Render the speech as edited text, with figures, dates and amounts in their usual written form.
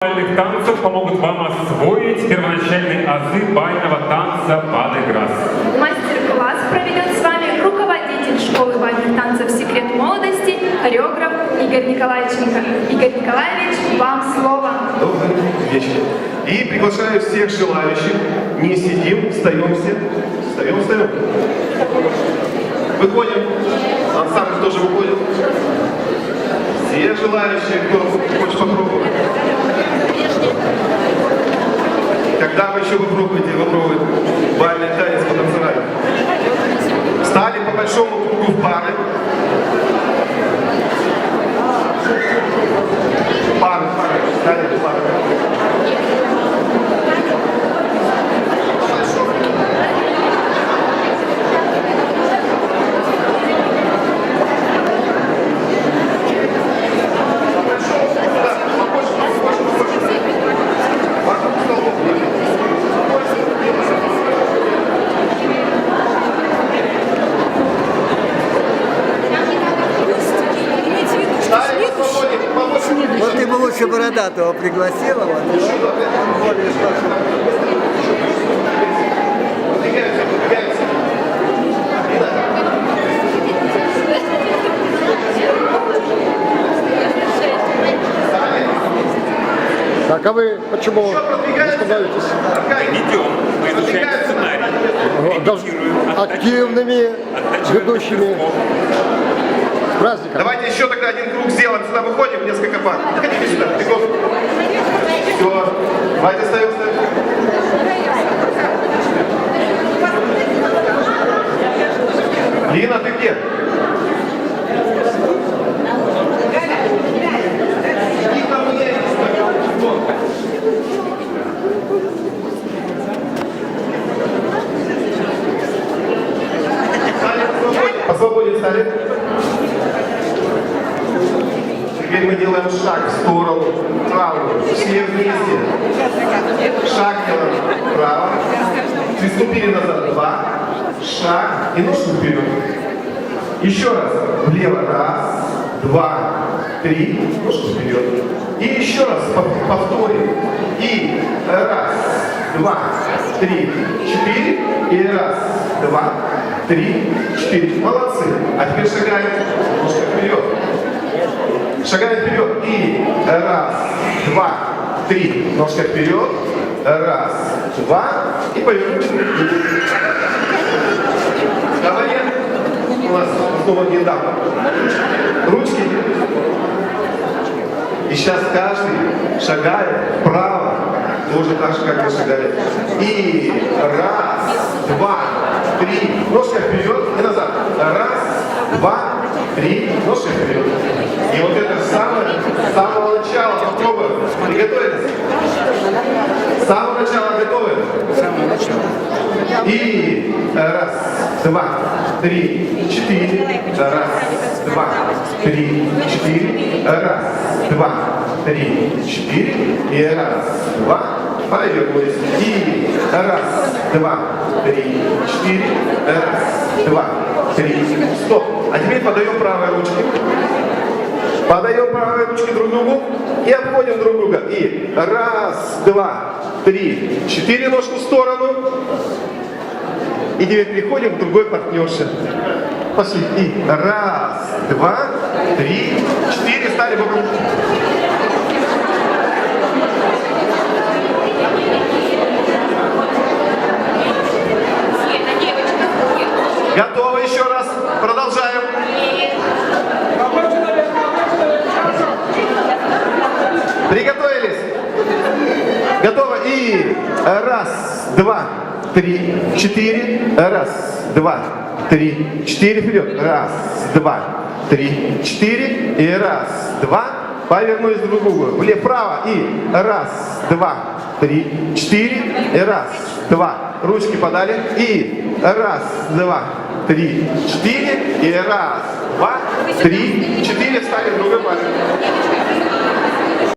Бальных танцев помогут вам освоить первоначальные азы бального танца Бадеграсс. Мастер-класс проведет с вами руководитель школы бальных танцев «Секрет молодости», хореограф Игорь Николаевиченко. Игорь Николаевич, вам слово. Добрый вечер. И приглашаю всех желающих. Не сидим, встаем все. Встаем. Выходим. Ансамбль тоже выходит. Все желающие, кто хочет попробовать. Когда вы еще попробуете бальный танец потанцевать. Встали по большому кругу в пары. Пары. Встали в пары. Вот ты бы лучше Бородатого пригласила. Так, а вы почему не становитесь Идем, мы изучаем сценарий. активными ведущими? С праздником! Давайте еще тогда один круг сделаем. Сюда выходим, несколько пар. Заходите сюда. Бегом. Все. Давайте встаем. Лина, ты где? По свободе стали. Теперь мы делаем шаг в сторону правую. Все вместе. Шаг делаем вправо. Приступили назад. 2. Шаг и ножку вперед. Еще раз. Влево. 1, 2, 3. Ножку вперед. И еще раз повторим. И 1, 2, 3, 4. И 1, 2, 3, 4. Молодцы. А теперь шагаем немножко вперед. Шагаем вперед. И 1, 2, 3. Ножка вперед. 1, 2. И повернуть. Давай. У нас снова недавно. Ручки. И сейчас каждый шагает вправо. Тоже так же, как мы шагали. И 1, 2, 3. Ножка вперед и назад. 1, 2, 3. Ножка вперед. И вот это с самого начала попробуем. Приготовились? С самого начала готовы? С самого начала. И 1, 2, 3, 4. 1, 2, 3, 4. 1, 2, 3, 4. И 1, 2. Повернулись. И 1, 2, 3, 4. 1, 2, 3. Стоп. А теперь подаем правой ручки. Подаем правой ручки друг другу. И обходим друг друга. И 1, 2, 3, 4. Ножку в сторону. И теперь переходим к другой партнерше. Пошли. И 1, 2, 3, 4. Стали вокруг. Готовы еще раз? Продолжаем. Приготовились? Готовы? И 1, 2, 3, 4. 1, 2, 3, 4. Вперед. 1, 2, 3, 4. И 1, 2. Повернулись друг к другу. Вправо. И 1, 2, 3, 4. И 1, 2. Ручки подали. И 1, 2, 3, 4. И 1, 2, 3, 4. Встали в другой паре.